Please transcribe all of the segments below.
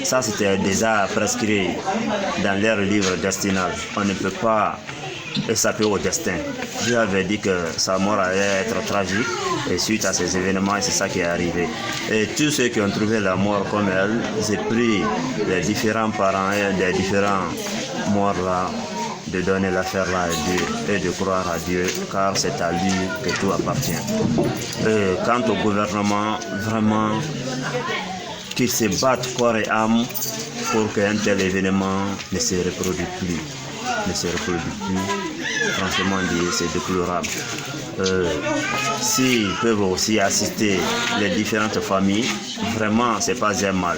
Ça, c'était déjà prescrit dans leur livre destinal. On ne peut pas échapper au destin. Dieu avait dit que sa mort allait être tragique et suite à ces événements, c'est ça qui est arrivé. Et tous ceux qui ont trouvé la mort comme elle, j'ai pris les différents parents et les différents morts là de donner l'affaire là à Dieu et de croire à Dieu, car c'est à lui que tout appartient. Quant au gouvernement, vraiment, qu'ils se battent corps et âme pour qu'un tel événement ne se reproduise plus. Franchement dit, c'est déplorable. S'ils peuvent aussi assister les différentes familles, vraiment, c'est pas un mal.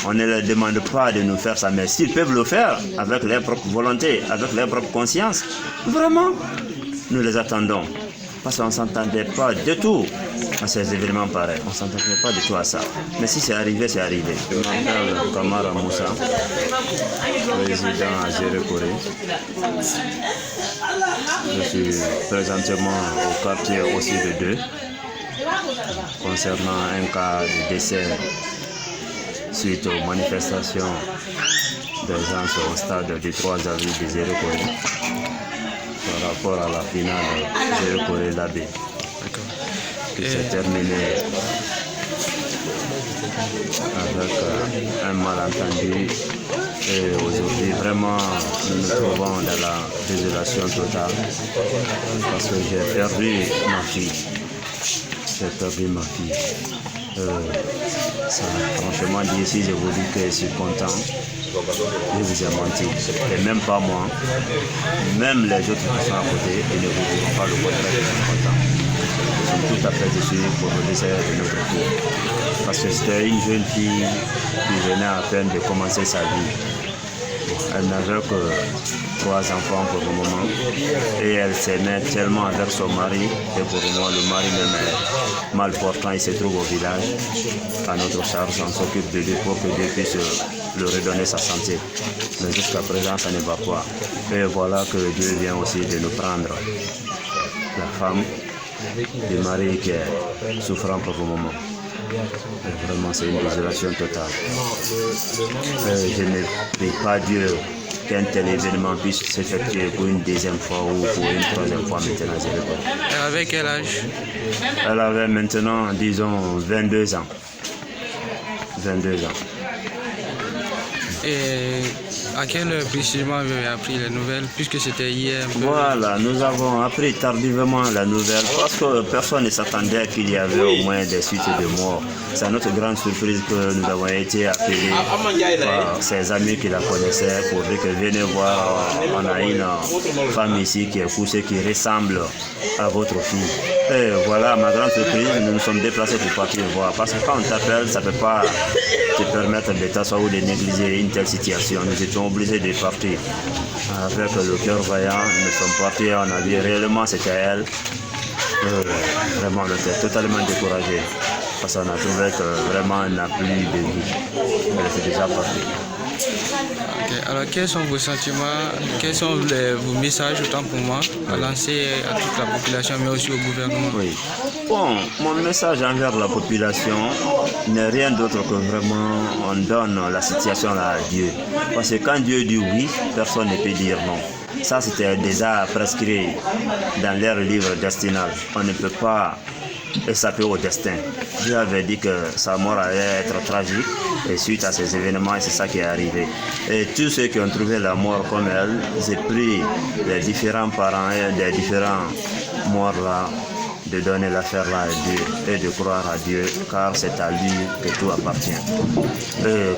On ne leur demande pas de nous faire ça, mais s'ils peuvent le faire avec leur propre volonté, avec leur propre conscience, vraiment, nous les attendons. Parce qu'on ne s'entendait pas du tout à ces événements pareils. On ne s'entendait pas du tout à ça. Mais si c'est arrivé, c'est arrivé. Je m'appelle Kamara Moussa, résident à Zéro-Corée. Je suis présentement au quartier aussi de 2, concernant un cas de décès suite aux manifestations des gens sur le stade des 3 avril de Zéro-Corée par rapport à la finale Zéro-Corée-Labé qui s'est terminée avec un malentendu. Et aujourd'hui, vraiment, nous nous trouvons dans la désolation totale parce que j'ai perdu ma fille. Franchement, d'ici, je vous dis que je suis content. Je vous ai menti. Et même pas moi. Même les autres qui sont à côté, ils ne vous diront pas le contraire, ils sont contents. Ils sont tout à fait déçus pour le décès de notre fille. Parce que c'était une jeune fille qui venait à peine de commencer sa vie. Elle n'avait que 3 enfants pour le moment et elle s'aimait tellement avec son mari et pour le moment le mari même est mal portant, il se trouve au village. À notre charge, on s'occupe de lui pour que Dieu puisse lui redonner sa santé. Mais jusqu'à présent ça ne va pas. Et voilà que Dieu vient aussi de nous prendre la femme du mari qui est souffrant pour le moment. Et vraiment, c'est une désolation totale. Je ne prie pas Dieu qu'un tel événement puisse s'effectuer pour une deuxième fois ou pour une troisième fois maintenant. Elle avait quel âge? Elle avait maintenant, disons, 22 ans. 22 ans. Et à quelle heure précisément vous avez appris les nouvelles, puisque c'était hier? Voilà, nous avons appris tardivement la nouvelle parce que personne ne s'attendait qu'il y avait au moins des suites de morts. C'est à notre grande surprise que nous avons été appelés par ses amis qui la connaissaient pour dire que venez voir, on a une femme ici qui est couchée qui ressemble à votre fille. Et voilà, ma grande surprise, nous nous sommes déplacés pour partir voir. Parce que quand on t'appelle, ça ne peut pas te permettre de t'asseoir ou de négliger une telle situation. Nous étions obligés de partir. Avec le cœur vaillant, nous sommes partis, on a dit réellement c'était elle. Vraiment, on était totalement découragé. Parce qu'on a trouvé que vraiment elle n'a plus de vie. Elle était déjà partie. Okay. Alors, quels sont vos sentiments, quels sont vos messages, autant pour moi, à lancer à toute la population, mais aussi au gouvernement? Oui. Bon, mon message envers la population n'est rien d'autre que vraiment on donne la situation à Dieu. Parce que quand Dieu dit oui, personne ne peut dire non. Ça, c'était déjà prescrit dans leur livre destinal. On ne peut pas échapper au destin. Dieu avait dit que sa mort allait être tragique et suite à ces événements, c'est ça qui est arrivé. Et tous ceux qui ont trouvé la mort comme elle, j'ai pris les différents parents et les différents morts là de donner l'affaire là à Dieu et de croire à Dieu, car c'est à lui que tout appartient.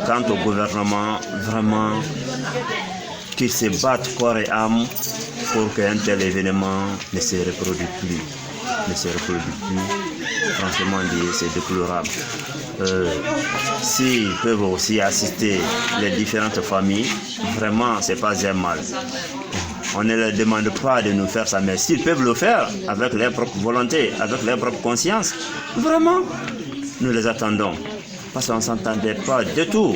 Quant au gouvernement, vraiment, qu'ils se battent corps et âme pour qu'un tel événement ne se reproduise plus. Franchement dit, c'est déplorable. S'ils peuvent aussi assister les différentes familles, vraiment, c'est pas un mal. On ne leur demande pas de nous faire ça, mais s'ils peuvent le faire avec leur propre volonté, avec leur propre conscience, vraiment, nous les attendons. Parce qu'on ne s'entendait pas du tout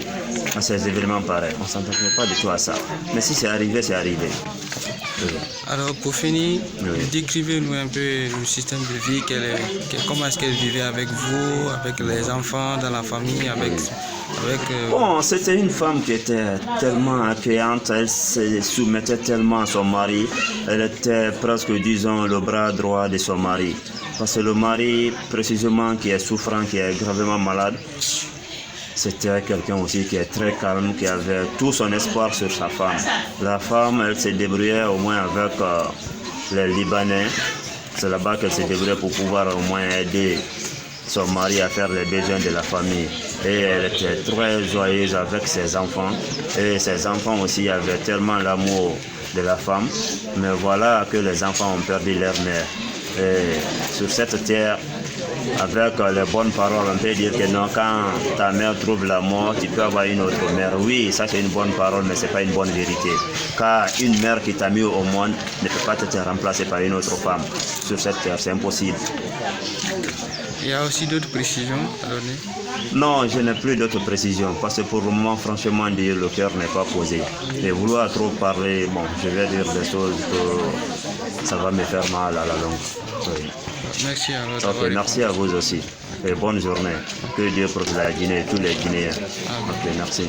à ces événements pareils. On ne s'entendait pas du tout à ça. Mais si c'est arrivé, c'est arrivé. Alors pour finir, décrivez-nous un peu le système de vie, comment est-ce qu'elle vivait avec vous, avec les enfants, dans la famille, avec... avec... Bon, c'était une femme qui était tellement accueillante, elle se soumettait tellement à son mari, elle était presque, disons, le bras droit de son mari. Parce que le mari, précisément, qui est souffrant, qui est gravement malade, c'était quelqu'un aussi qui est très calme, qui avait tout son espoir sur sa femme. La femme, elle se débrouillait au moins avec les Libanais. C'est là-bas qu'elle se débrouillait pour pouvoir au moins aider son mari à faire les besoins de la famille. Et elle était très joyeuse avec ses enfants. Et ses enfants aussi avaient tellement l'amour de la femme. Mais voilà que les enfants ont perdu leur mère. Et sur cette terre, avec les bonnes paroles, on peut dire que non, quand ta mère trouve la mort, tu peux avoir une autre mère. Oui, ça c'est une bonne parole, mais ce n'est pas une bonne vérité. Car une mère qui t'a mis au monde ne peut pas être remplacée par une autre femme. Sur cette terre, c'est impossible. Il y a aussi d'autres précisions à donner? Non, je n'ai plus d'autres précisions, parce que pour le moment, franchement, le cœur n'est pas posé. Et vouloir trop parler, bon, je vais dire des choses que ça va me faire mal à la longue. Oui. Merci à vous. Ok, merci à vous aussi. Et bonne journée. Que Dieu protège la Guinée, tous les Guinéens. Ok, merci.